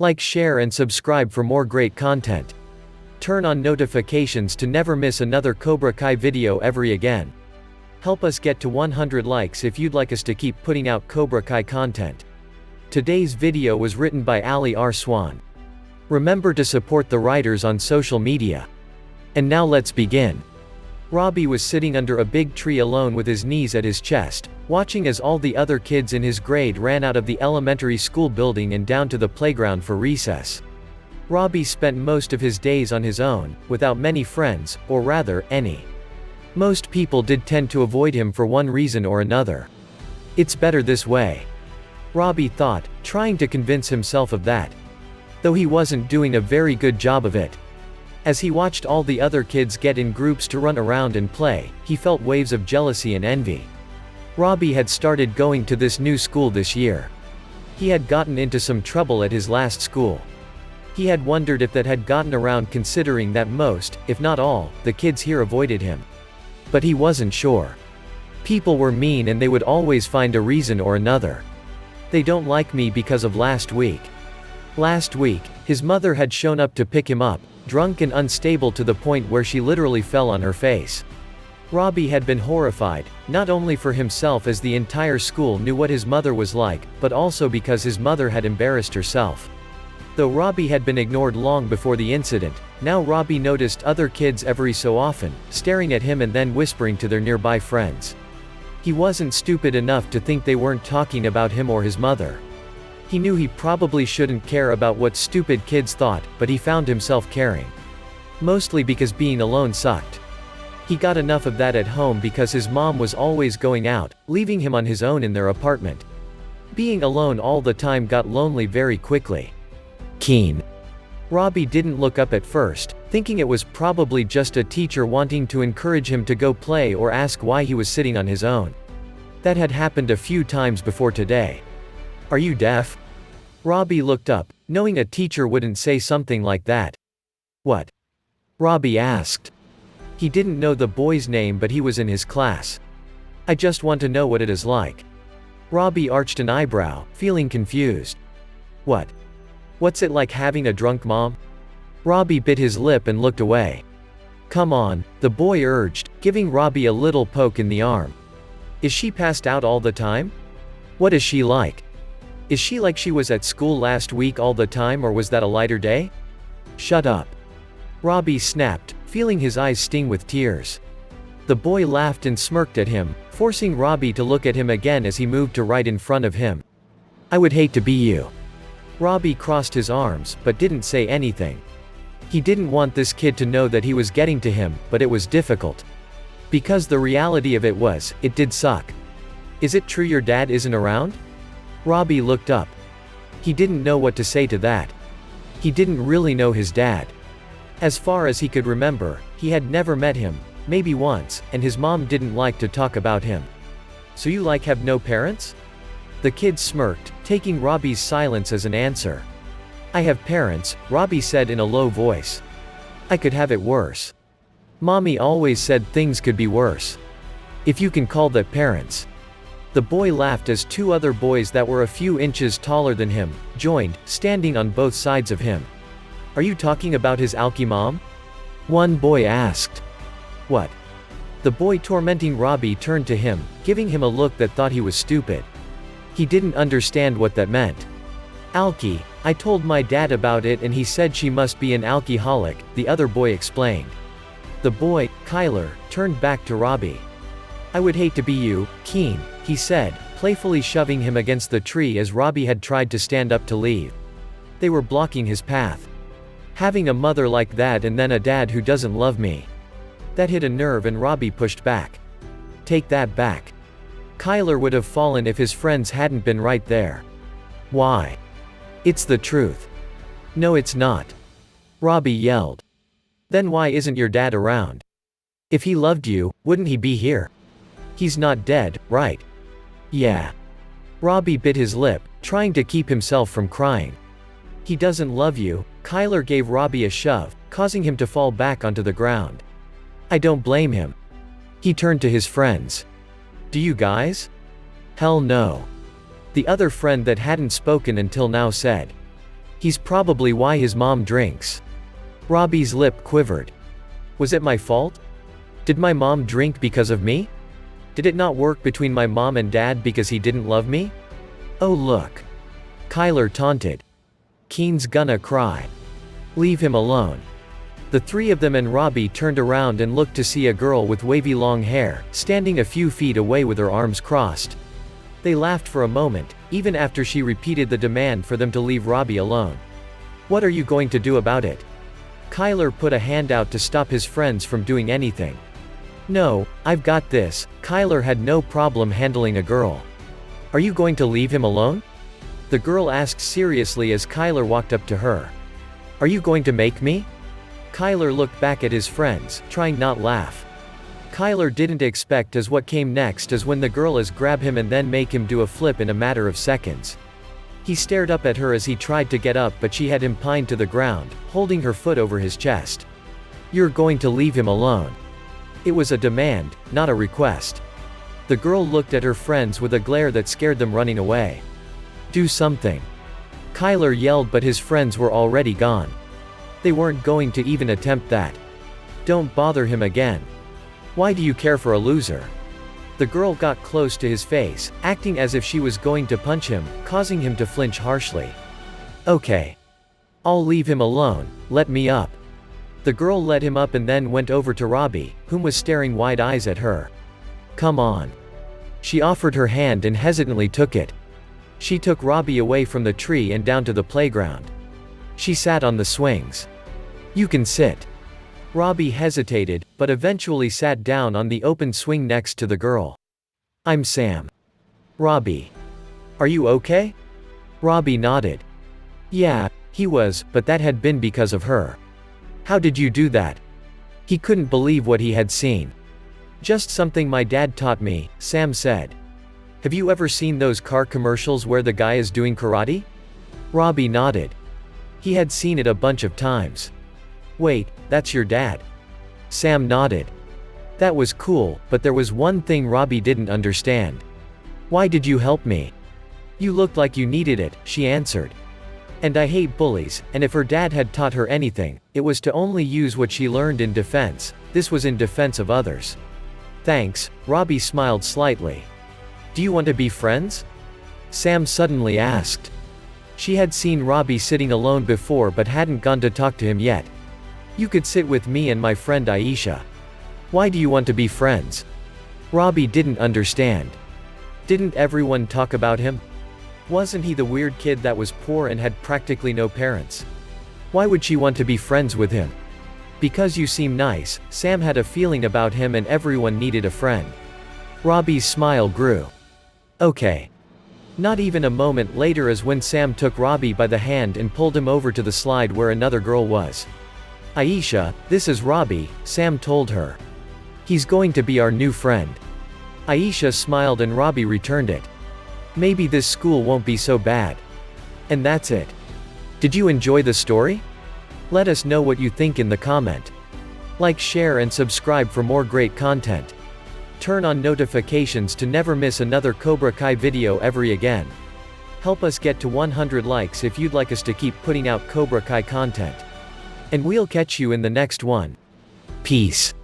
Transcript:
Like, share and subscribe for more great content. Turn on notifications to never miss another Cobra Kai video ever again. Help us get to 100 likes if you'd like us to keep putting out Cobra Kai content. Today's video was written by Ali R. Swan. Remember to support the writers on social media. And now let's begin. Robby was sitting under a big tree alone with his knees at his chest, watching as all the other kids in his grade ran out of the elementary school building and down to the playground for recess. Robby spent most of his days on his own, without many friends, or rather, any. Most people did tend to avoid him for one reason or another. It's better this way, Robby thought, trying to convince himself of that. Though he wasn't doing a very good job of it. As he watched all the other kids get in groups to run around and play, he felt waves of jealousy and envy. Robby had started going to this new school this year. He had gotten into some trouble at his last school. He had wondered if that had gotten around, considering that most, if not all, the kids here avoided him. But he wasn't sure. People were mean and they would always find a reason or another. They don't like me because of last week. Last week, his mother had shown up to pick him up, drunk and unstable to the point where she literally fell on her face. Robby had been horrified, not only for himself as the entire school knew what his mother was like, but also because his mother had embarrassed herself. Though Robby had been ignored long before the incident, now Robby noticed other kids every so often, staring at him and then whispering to their nearby friends. He wasn't stupid enough to think they weren't talking about him or his mother. He knew he probably shouldn't care about what stupid kids thought, but he found himself caring. Mostly because being alone sucked. He got enough of that at home because his mom was always going out, leaving him on his own in their apartment. Being alone all the time got lonely very quickly. Keen. Robby didn't look up at first, thinking it was probably just a teacher wanting to encourage him to go play or ask why he was sitting on his own. That had happened a few times before today. Are you deaf? Robby looked up, knowing a teacher wouldn't say something like that. What? Robby asked. He didn't know the boy's name, but he was in his class. I just want to know what it is like. Robby arched an eyebrow, feeling confused. What? What's it like having a drunk mom? Robby bit his lip and looked away. Come on, the boy urged, giving Robby a little poke in the arm. Is she passed out all the time? What is she like? Is she like she was at school last week all the time, or was that a lighter day? Shut up. Robby snapped, feeling his eyes sting with tears. The boy laughed and smirked at him, forcing Robby to look at him again as he moved to right in front of him. I would hate to be you. Robby crossed his arms, but didn't say anything. He didn't want this kid to know that he was getting to him, but it was difficult. Because the reality of it was, it did suck. Is it true your dad isn't around? Robby looked up. He didn't know what to say to that. He didn't really know his dad. As far as he could remember, he had never met him, maybe once, and his mom didn't like to talk about him. So you have no parents? The kid smirked, taking Robby's silence as an answer. I have parents, Robby said in a low voice. I could have it worse. Mommy always said things could be worse. If you can call that parents. The boy laughed as two other boys that were a few inches taller than him joined, standing on both sides of him. Are you talking about his alky mom? One boy asked. What? The boy tormenting Robby turned to him, giving him a look that thought he was stupid. He didn't understand what that meant. Alky, I told my dad about it and he said she must be an alcoholic, the other boy explained. The boy, Kyler, turned back to Robby. I would hate to be you, Keen, he said, playfully shoving him against the tree as Robby had tried to stand up to leave. They were blocking his path. Having a mother like that and then a dad who doesn't love me. That hit a nerve and Robby pushed back. Take that back. Kyler would have fallen if his friends hadn't been right there. Why? It's the truth. No, it's not. Robby yelled. Then why isn't your dad around? If he loved you, wouldn't he be here? He's not dead, right? Yeah. Robby bit his lip, trying to keep himself from crying. He doesn't love you. Kyler gave Robby a shove, causing him to fall back onto the ground. I don't blame him. He turned to his friends. Do you guys? Hell no. The other friend that hadn't spoken until now said. He's probably why his mom drinks. Robby's lip quivered. Was it my fault? Did my mom drink because of me? Did it not work between my mom and dad because he didn't love me? Oh look. Kyler taunted. Keen's gonna cry. Leave him alone. The three of them and Robby turned around and looked to see a girl with wavy long hair, standing a few feet away with her arms crossed. They laughed for a moment, even after she repeated the demand for them to leave Robby alone. What are you going to do about it? Kyler put a hand out to stop his friends from doing anything. No, I've got this. Kyler had no problem handling a girl. Are you going to leave him alone? The girl asked seriously as Kyler walked up to her. Are you going to make me? Kyler looked back at his friends, trying not laugh. Kyler didn't expect as what came next as when the girl is grab him and then make him do a flip in a matter of seconds. He stared up at her as he tried to get up, but she had him pinned to the ground, holding her foot over his chest. You're going to leave him alone. It was a demand, not a request. The girl looked at her friends with a glare that scared them, running away. Do something. Kyler yelled, but his friends were already gone. They weren't going to even attempt that. Don't bother him again. Why do you care for a loser? The girl got close to his face, acting as if she was going to punch him, causing him to flinch harshly. Okay. I'll leave him alone, let me up. The girl led him up and then went over to Robby, whom was staring wide eyes at her. Come on. She offered her hand and hesitantly took it. She took Robby away from the tree and down to the playground. She sat on the swings. You can sit. Robby hesitated, but eventually sat down on the open swing next to the girl. I'm Sam. Robby. Are you okay? Robby nodded. Yeah, he was, but that had been because of her. How did you do that? He couldn't believe what he had seen. Just something my dad taught me, Sam said. Have you ever seen those car commercials where the guy is doing karate? Robby nodded. He had seen it a bunch of times. Wait, that's your dad? Sam nodded. That was cool, but there was one thing Robby didn't understand. Why did you help me? You looked like you needed it, she answered. And I hate bullies, and if her dad had taught her anything, it was to only use what she learned in defense. This was in defense of others. Thanks, Robby smiled slightly. Do you want to be friends? Sam suddenly asked. She had seen Robby sitting alone before but hadn't gone to talk to him yet. You could sit with me and my friend Aisha. Why do you want to be friends? Robby didn't understand. Didn't everyone talk about him? Wasn't he the weird kid that was poor and had practically no parents? Why would she want to be friends with him? Because you seem nice. Sam had a feeling about him and everyone needed a friend. Robby's smile grew. Okay. Not even a moment later as when Sam took Robby by the hand and pulled him over to the slide where another girl was. Aisha, this is Robby, Sam told her. He's going to be our new friend. Aisha smiled and Robby returned it. Maybe this school won't be so bad. And that's it. Did you enjoy the story? Let us know what you think in the comment. Like, share and subscribe for more great content. Turn on notifications to never miss another Cobra Kai video ever again. Help us get to 100 likes if you'd like us to keep putting out Cobra Kai content. And we'll catch you in the next one. Peace.